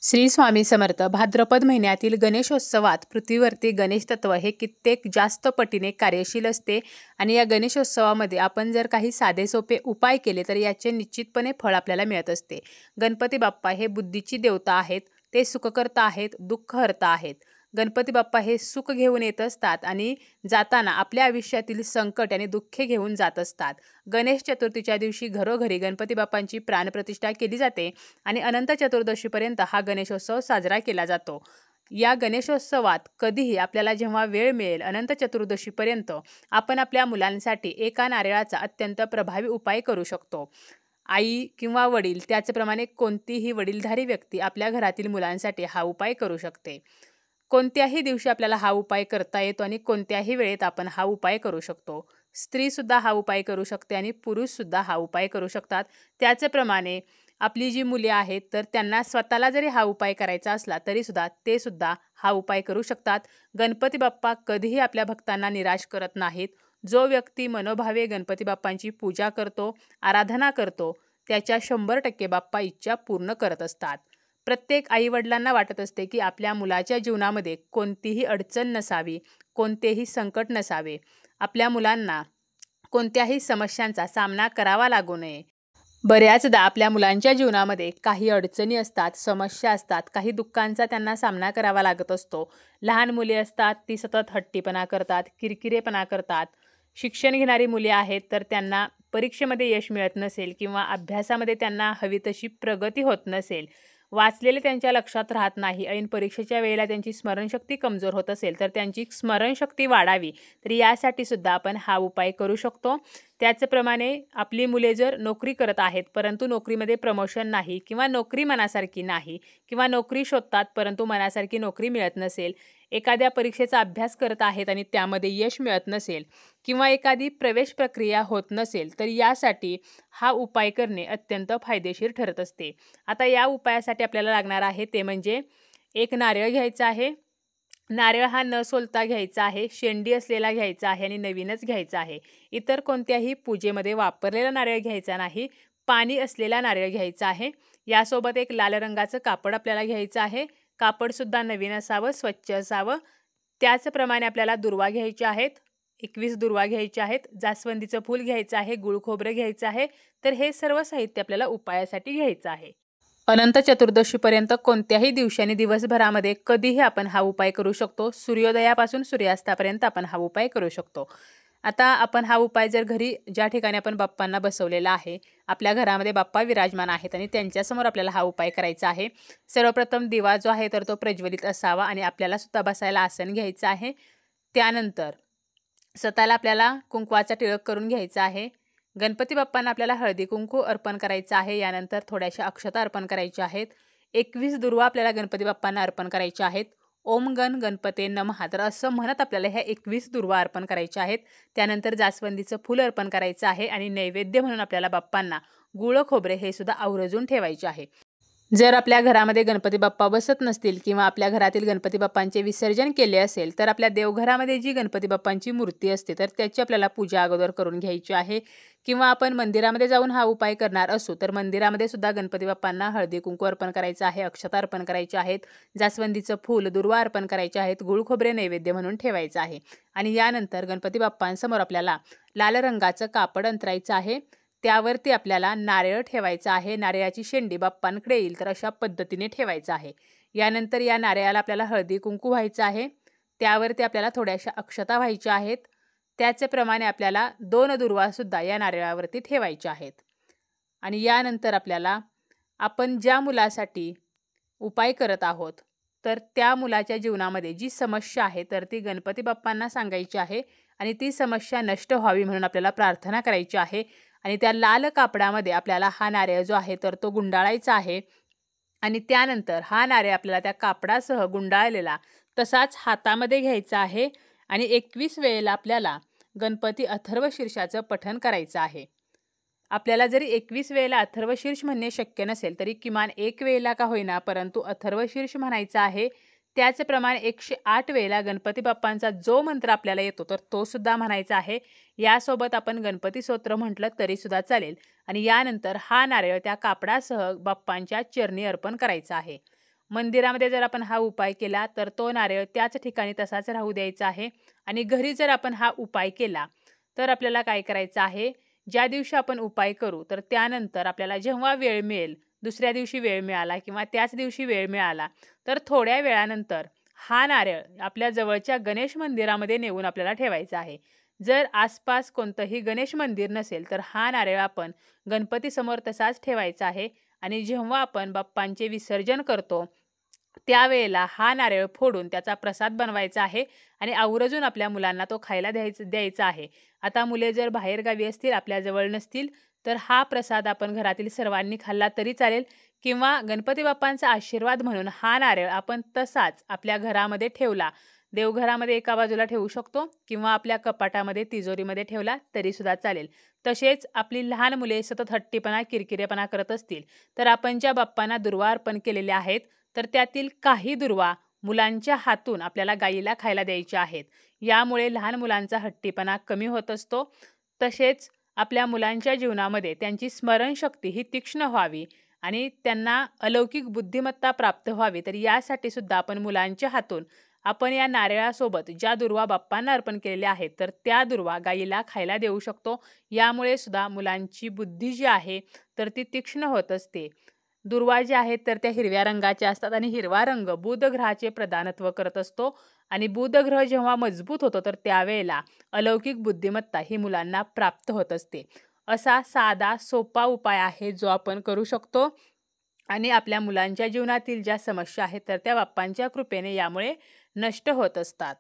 श्री स्वामी समर्थ. भाद्रपद महिन्यातील गणेशोत्सवात पृथ्वीवरती गणेश तत्व हे कित्येक जास्त पटीने कार्यशील असते आणि या गणेशोत्सवामध्ये आपण जर काही साधे सोपे उपाय केले तर याचे निश्चितपणे फळ आपल्याला मिळत असते. गणपती बाप्पा हे बुद्धीची देवता आहेत, ते सुखकर्ता आहेत, दुःखहर्ता आहेत. गणपती बाप्पा हे सुख घेऊन येत असतात आणि जाताना आपल्या आयुष्यातील संकट आणि दुःखे घेऊन जात असतात. गणेश चतुर्थीच्या दिवशी घरोघरी गणपती बाप्पांची प्राणप्रतिष्ठा केली जाते आणि अनंत चतुर्दशीपर्यंत हा गणेशोत्सव साजरा केला जातो. या गणेशोत्सवात कधीही आपल्याला जेव्हा वेळ मिळेल अनंत चतुर्दशीपर्यंत आपण आपल्या मुलांसाठी एका नारळाचा अत्यंत प्रभावी उपाय करू शकतो. आई किंवा वडील त्याचप्रमाणे कोणतीही वडीलधारी व्यक्ती आपल्या घरातील मुलांसाठी हा उपाय करू शकते. कोणत्याही दिवशी आपल्याला हा उपाय करता येतो आणि कोणत्याही वेळेत आपण हा उपाय करू शकतो. स्त्रीसुद्धा हा उपाय करू शकते आणि पुरुषसुद्धा हा उपाय करू शकतात. त्याचप्रमाणे आपली जी मुले आहेत तर त्यांना स्वतःला जरी हा उपाय करायचा असला तरीसुद्धा ते सुद्धा हा उपाय करू शकतात. गणपती बाप्पा कधीही आपल्या भक्तांना निराश करत नाहीत. जो व्यक्ती मनोभावे गणपती बाप्पांची पूजा करतो, आराधना करतो, त्याच्या 100% बाप्पा इच्छा पूर्ण करत असतात. प्रत्येक आईवडिलांना वाटत असते की आपल्या मुलाच्या जीवनामध्ये कोणतीही अडचण नसावी, कोणतेही संकट नसावे, आपल्या मुलांना कोणत्याही समस्यांचा सामना करावा लागू नये. बऱ्याचदा आपल्या मुलांच्या जीवनामध्ये काही अडचणी असतात, समस्या असतात, काही दुःखांचा त्यांना सामना करावा लागत असतो. लहान मुले असतात, ती सतत हट्टीपणा करतात, किरकिरेपणा करतात. शिक्षण घेणारी मुले आहेत तर त्यांना परीक्षेमध्ये यश मिळत नसेल किंवा अभ्यासामध्ये त्यांना हवी तशी प्रगती होत नसेल, वाचलेले त्यांच्या लक्षात राहत नाही, ऐन परीक्षेच्या वेळेला त्यांची स्मरणशक्ती कमजोर होत असेल तर त्यांची स्मरणशक्ती वाढावी तर यासाठी सुद्धा आपण हा उपाय करू शकतो. त्याचप्रमाणे आपली मुले जर नोकरी करत आहेत परंतु नोकरीमध्ये प्रमोशन नाही किंवा नोकरी मनासारखी नाही किंवा नोकरी शोधतात परंतु मनासारखी नोकरी मिळत नसेल, एखाद्या परीक्षेचा अभ्यास करत आहेत आणि त्यामध्ये यश मिळत नसेल किंवा एखादी प्रवेश प्रक्रिया होत नसेल तर यासाठी हा उपाय करणे अत्यंत फायदेशीर ठरत असते. आता या उपायासाठी आपल्याला लागणार आहे ते म्हणजे एक नारळ घ्यायचा आहे. नारळ हा न सोलता घ्यायचा आहे, शेंडी असलेला घ्यायचा आहे आणि नवीनच घ्यायचा आहे. इतर कोणत्याही पूजेमध्ये वापरलेला नारळ घ्यायचा नाही, पाणी असलेला नारळ घ्यायचा आहे. यासोबत एक लाल रंगाचं कापड आपल्याला घ्यायचं आहे. कापडसुद्धा नवीन असावं, स्वच्छ असावं. त्याचप्रमाणे आपल्याला दुर्वा घ्यायचे आहेत, 21 दुर्वा घ्यायचे आहेत. जास्वंदीचं फूल घ्यायचं आहे, गुळ खोबरं घ्यायचं आहे. तर हे सर्व साहित्य आपल्याला उपायासाठी घ्यायचं आहे. अनंत चतुर्दशीपर्यंत कोणत्याही दिवशी आणि दिवसभरामध्ये कधीही आपण हा उपाय करू शकतो. सूर्योदयापासून सूर्यास्तापर्यंत आपण हा उपाय करू शकतो. आता आपण हा उपाय जर घरी ज्या ठिकाणी आपण बाप्पांना बसवलेला आहे, आपल्या घरामध्ये बाप्पा विराजमान आहेत आणि त्यांच्यासमोर आपल्याला हा उपाय करायचा आहे. सर्वप्रथम दिवा जो आहे तर तो प्रज्वलित असावा आणि आपल्याला सुद्धा बसायला आसन घ्यायचं आहे. त्यानंतर स्वतःला आपल्याला कुंकवाचा टिळक करून घ्यायचा आहे. गणपती बाप्पांना आपल्याला हळदी कुंकू अर्पण करायचं आहे. यानंतर थोड्याशा अक्षता अर्पण करायच्या आहेत. 21 दुर्वा आपल्याला गणपती बाप्पांना अर्पण करायच्या आहेत. ओम गण गणपते नमः तर असं म्हणत आपल्याला ह्या 21 दुर्वा अर्पण करायच्या आहेत. त्यानंतर जास्वंदीचं फूल अर्पण करायचं आहे आणि नैवेद्य म्हणून आपल्याला बाप्पांना गुळ खोबरे हे सुद्धा आवर्जून ठेवायचे आहे. जर आपल्या घरामध्ये गणपती बाप्पा बसत नसतील किंवा आपल्या घरातील गणपती बाप्पांचे विसर्जन केले असेल तर आपल्या देवघरामध्ये जी गणपती बाप्पांची मूर्ती असते तर त्याची आपल्याला पूजा अगोदर करून घ्यायची आहे. किंवा आपण मंदिरामध्ये जाऊन हा उपाय करणार असू तर मंदिरामध्ये सुद्धा गणपती बाप्पांना हळदी कुंकू अर्पण करायचं आहे, अक्षता अर्पण करायचे आहेत, जास्वंदीचं फूल दुर्वा अर्पण करायचे आहेत, गुळ खोबरे नैवेद्य म्हणून ठेवायचं आहे. आणि यानंतर गणपती बाप्पांसमोर आपल्याला लाल रंगाचं कापड अंतरायचं आहे. त्यावरती आपल्याला नारळ ठेवायचा आहे. नारळाची शेंडी बाप्पांकडे येईल तर अशा पद्धतीने ठेवायचं आहे. यानंतर या नारळाला आपल्याला हळदी कुंकू व्हायचं आहे. त्यावरती आपल्याला थोड्याशा अक्षता व्हायच्या आहेत. त्याचप्रमाणे आपल्याला 2 दुर्वासुद्धा या नारळावरती ठेवायच्या आहेत. आणि यानंतर आपल्याला आपण ज्या मुलासाठी उपाय करत आहोत तर त्या मुलाच्या जीवनामध्ये जी समस्या आहे तर ती गणपती बाप्पांना सांगायची आहे आणि ती समस्या नष्ट व्हावी म्हणून आपल्याला प्रार्थना करायची आहे. आणि त्या लाल कापडामध्ये आपल्याला हा नारळ जो आहे तर तो गुंडाळायचा आहे. आणि त्यानंतर हा नारळ आपल्याला त्या कापडासह गुंडाळलेला तसाच हातामध्ये घ्यायचा आहे आणि 21 वेळेला आपल्याला गणपती अथर्वशीर्षाचं पठण करायचं आहे. आपल्याला जरी 21 वेळेला अथर्वशीर्ष म्हणणे शक्य नसेल तरी किमान 1 वेळेला का होईना परंतु अथर्वशीर्ष म्हणायचा आहे. त्याचप्रमाणे 108 वेळेला गणपती बाप्पांचा जो मंत्र आपल्याला येतो तर तो सुद्धा म्हणायचा आहे. यासोबत आपण गणपती स्तोत्र म्हटलं तरी सुद्धा चालेल. आणि यानंतर हा नारळ त्या कापडासह बाप्पांच्या चरणी अर्पण करायचा आहे. मंदिरामध्ये जर आपण हा उपाय केला तर तो नारळ त्याच ठिकाणी तसाच राहू द्यायचा आहे. आणि घरी जर आपण हा उपाय केला तर आपल्याला काय करायचं आहे, ज्या दिवशी आपण उपाय करू तर त्यानंतर आपल्याला जेव्हा वेळ मिळेल, दुसऱ्या दिवशी वेळ मिळाला किंवा त्याच दिवशी वेळ मिळाला तर थोड्या वेळानंतर हा नारळ आपल्या जवळच्या गणेश मंदिरामध्ये नेऊन आपल्याला ठेवायचा आहे. जर आसपास कोणतंही गणेश मंदिर नसेल तर हा नारळ आपण गणपतीसमोर तसाच ठेवायचा आहे. आणि जेव्हा आपण बाप्पांचे विसर्जन करतो त्यावेळेला हा नारळ फोडून त्याचा प्रसाद बनवायचा आहे आणि आवर्जून आपल्या मुलांना तो खायला द्यायचा आहे. आता मुले जर बाहेरगावी असतील, आपल्याजवळ नसतील, तर हा प्रसाद आपण घरातील सर्वांनी खाल्ला तरी चालेल किंवा गणपती बाप्पांचा आशीर्वाद म्हणून हा नारळ आपण तसाच आपल्या घरामध्ये ठेवला, देवघरामध्ये एका बाजूला ठेवू शकतो किंवा आपल्या कपाटामध्ये, तिजोरीमध्ये ठेवला तरीसुद्धा चालेल. तसेच आपली लहान मुले सतत हट्टीपणा, किरकिरेपणा करत असतील, तर आपण ज्या बाप्पांना दुर्वा अर्पण केलेले आहेत तर त्यातील काही दुर्वा मुलांच्या हातून आपल्याला गाईला खायला द्यायच्या आहेत. यामुळे लहान मुलांचा हट्टीपणा कमी होत असतो. तसेच आपल्या मुलांच्या जीवनामध्ये त्यांची स्मरणशक्ती ही तीक्ष्ण व्हावी आणि त्यांना अलौकिक बुद्धिमत्ता प्राप्त व्हावी, तर यासाठी सुद्धा आपण मुलांच्या हातून आपण या नारळासोबत ज्या दुर्वा बाप्पांना अर्पण केलेल्या आहेत तर त्या दुर्वा गाईला खायला देऊ शकतो. यामुळे सुद्धा मुलांची बुद्धी जी आहे तर ती तीक्ष्ण होत असते. दुर्वा ज्या आहेत तर त्या हिरव्या रंगाच्या असतात आणि हिरवा रंग बुध ग्रहाचे प्रधानत्व करत असतो. आणि बुध ग्रह जेव्हा मजबूत होतो तर त्यावेळेला अलौकिक बुद्धिमत्ता ही मुलांना प्राप्त होत असते. असा साधा सोपा उपाय आहे जो आपण करू शकतो आणि आपल्या मुलांच्या जीवनातील ज्या समस्या आहेत तर त्या बाप्पांच्या कृपेने यामुळे नष्ट होत असतात.